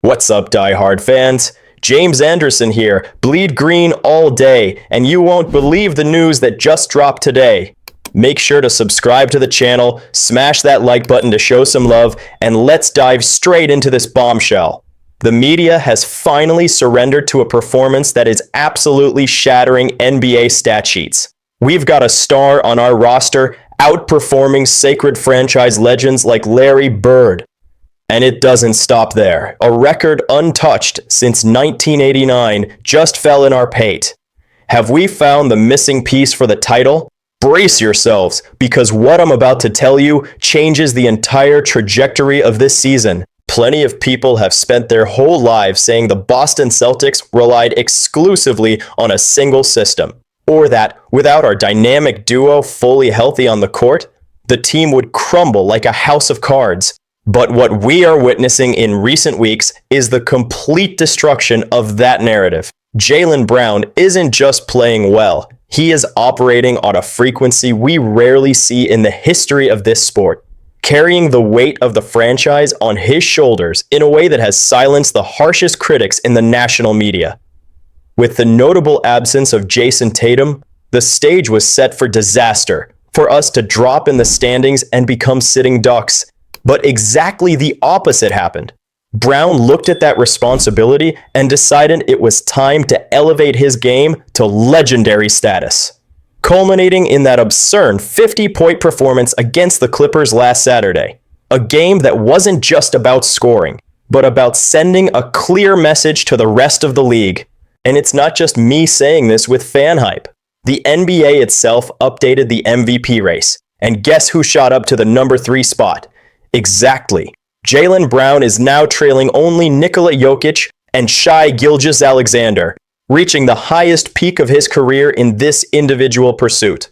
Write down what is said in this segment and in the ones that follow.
What's up, die-hard fans? James Anderson here, bleed green all day, and you won't believe the news that just dropped today. Make sure to subscribe to the channel, smash that like button to show some love, and let's dive straight into this bombshell. The media has finally surrendered to a performance that is absolutely shattering NBA stat sheets. We've got a star on our roster outperforming sacred franchise legends like Larry Bird. And it doesn't stop there. A record untouched since 1989 just fell in our pate. Have we found the missing piece for the title? Brace yourselves, because what I'm about to tell you changes the entire trajectory of this season. Plenty of people have spent their whole lives saying the Boston Celtics relied exclusively on a single system, or that without our dynamic duo fully healthy on the court, the team would crumble like a house of cards. But what we are witnessing in recent weeks is the complete destruction of that narrative. Jaylen Brown isn't just playing well. He is operating on a frequency we rarely see in the history of this sport, carrying the weight of the franchise on his shoulders in a way that has silenced the harshest critics in the national media. With the notable absence of Jason Tatum, the stage was set for disaster, for us to drop in the standings and become sitting ducks. But exactly the opposite happened. Brown looked at that responsibility and decided it was time to elevate his game to legendary status, culminating in that absurd 50-point performance against the Clippers last Saturday. A game that wasn't just about scoring, but about sending a clear message to the rest of the league. And it's not just me saying this with fan hype. The NBA itself updated the MVP race, and guess who shot up to the number 3 spot? Exactly. Jaylen Brown is now trailing only Nikola Jokic and Shai Gilgeous-Alexander, reaching the highest peak of his career in this individual pursuit.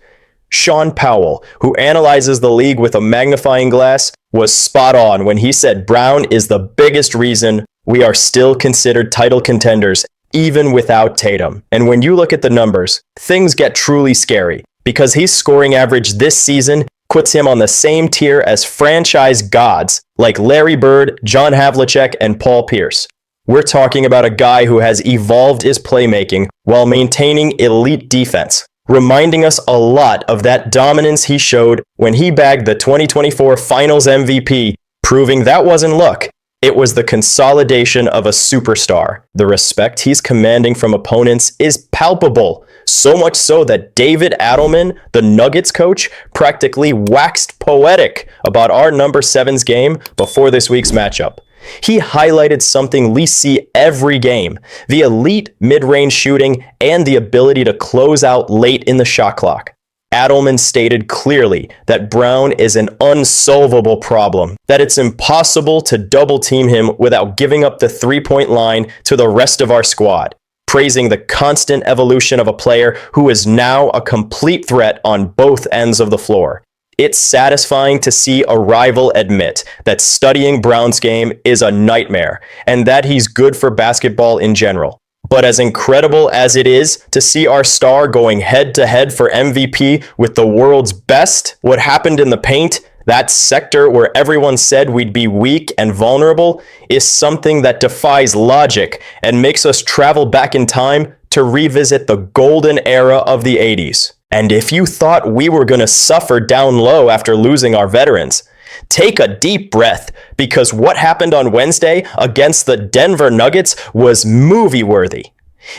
Sean Powell, who analyzes the league with a magnifying glass, was spot on when he said Brown is the biggest reason we are still considered title contenders, even without Tatum. And when you look at the numbers, things get truly scary, because his scoring average this season puts him on the same tier as franchise gods like Larry Bird, John Havlicek, and Paul Pierce. We're talking about a guy who has evolved his playmaking while maintaining elite defense, reminding us a lot of that dominance he showed when he bagged the 2024 Finals MVP, proving that wasn't luck. It was the consolidation of a superstar. The respect he's commanding from opponents is palpable. So much so that David Adelman, the Nuggets coach, practically waxed poetic about our number 7's game before this week's matchup. He highlighted something we see every game: the elite mid-range shooting and the ability to close out late in the shot clock. Adelman stated clearly that Brown is an unsolvable problem, that it's impossible to double team him without giving up the three-point line to the rest of our squad, praising the constant evolution of a player who is now a complete threat on both ends of the floor. It's satisfying to see a rival admit that studying Brown's game is a nightmare, and that he's good for basketball in general. But as incredible as it is to see our star going head-to-head for MVP with the world's best, what happened in the paint, that sector where everyone said we'd be weak and vulnerable, is something that defies logic and makes us travel back in time to revisit the golden era of the 80s. And if you thought we were going to suffer down low after losing our veterans, take a deep breath, because what happened on Wednesday against the Denver Nuggets was movie-worthy.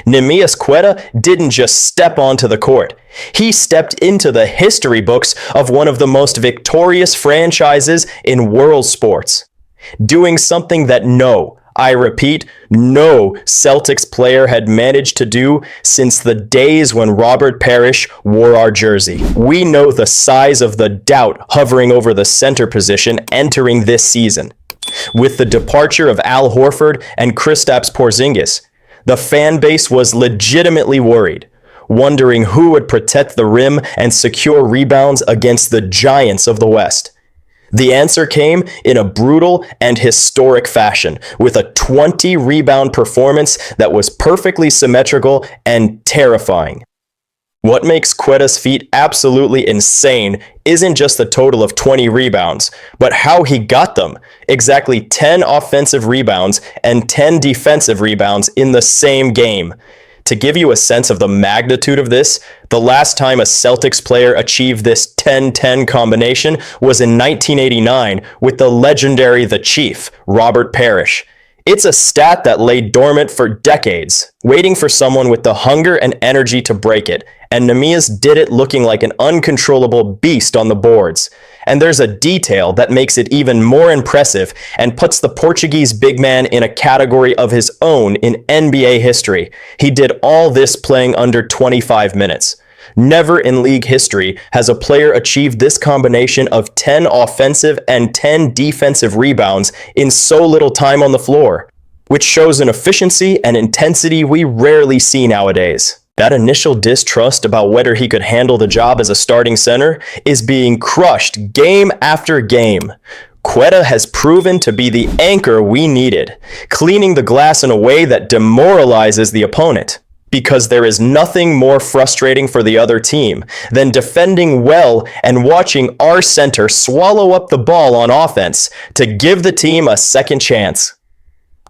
Neemias Queta didn't just step onto the court. He stepped into the history books of one of the most victorious franchises in world sports, doing something that I repeat, no Celtics player had managed to do since the days when Robert Parish wore our jersey. We know the size of the doubt hovering over the center position entering this season. With the departure of Al Horford and Kristaps Porzingis, the fan base was legitimately worried, wondering who would protect the rim and secure rebounds against the giants of the West. The answer came in a brutal and historic fashion, with a 20-rebound performance that was perfectly symmetrical and terrifying. What makes Queta's feat absolutely insane isn't just the total of 20 rebounds, but how he got them. Exactly 10 offensive rebounds and 10 defensive rebounds in the same game. To give you a sense of the magnitude of this, the last time a Celtics player achieved this 10-10 combination was in 1989 with the legendary The Chief, Robert Parish. It's a stat that lay dormant for decades, waiting for someone with the hunger and energy to break it, and Neemias did it looking like an uncontrollable beast on the boards. And there's a detail that makes it even more impressive and puts the Portuguese big man in a category of his own in NBA history. He did all this playing under 25 minutes. Never in league history has a player achieved this combination of 10 offensive and 10 defensive rebounds in so little time on the floor, which shows an efficiency and intensity we rarely see nowadays. That initial distrust about whether he could handle the job as a starting center is being crushed game after game. Queta has proven to be the anchor we needed, cleaning the glass in a way that demoralizes the opponent. Because there is nothing more frustrating for the other team than defending well and watching our center swallow up the ball on offense to give the team a second chance.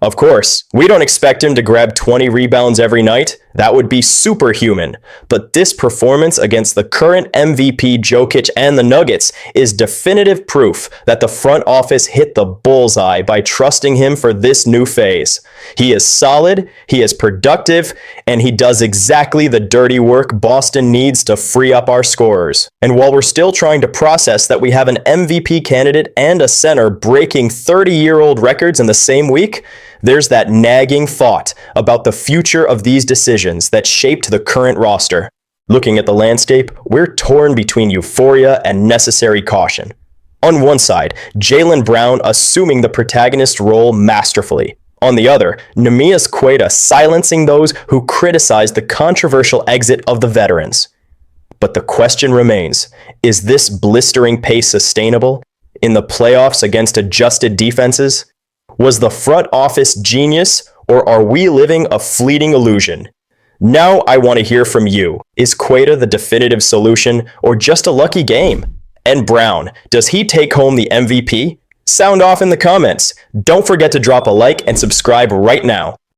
Of course, we don't expect him to grab 20 rebounds every night. That would be superhuman. But this performance against the current MVP Jokic and the Nuggets is definitive proof that the front office hit the bullseye by trusting him for this new phase. He is solid, he is productive, and he does exactly the dirty work Boston needs to free up our scorers. And while we're still trying to process that we have an MVP candidate and a center breaking 30-year-old records in the same week, there's that nagging thought about the future of these decisions that shaped the current roster. Looking at the landscape, we're torn between euphoria and necessary caution. On one side, Jaylen Brown assuming the protagonist role masterfully. On the other, Neemias Queta silencing those who criticize the controversial exit of the veterans. But the question remains, is this blistering pace sustainable? In the playoffs against adjusted defenses? Was the front office genius, or are we living a fleeting illusion? Now I want to hear from you. Is Queta the definitive solution, or just a lucky game? And Brown, does he take home the MVP? Sound off in the comments. Don't forget to drop a like and subscribe right now.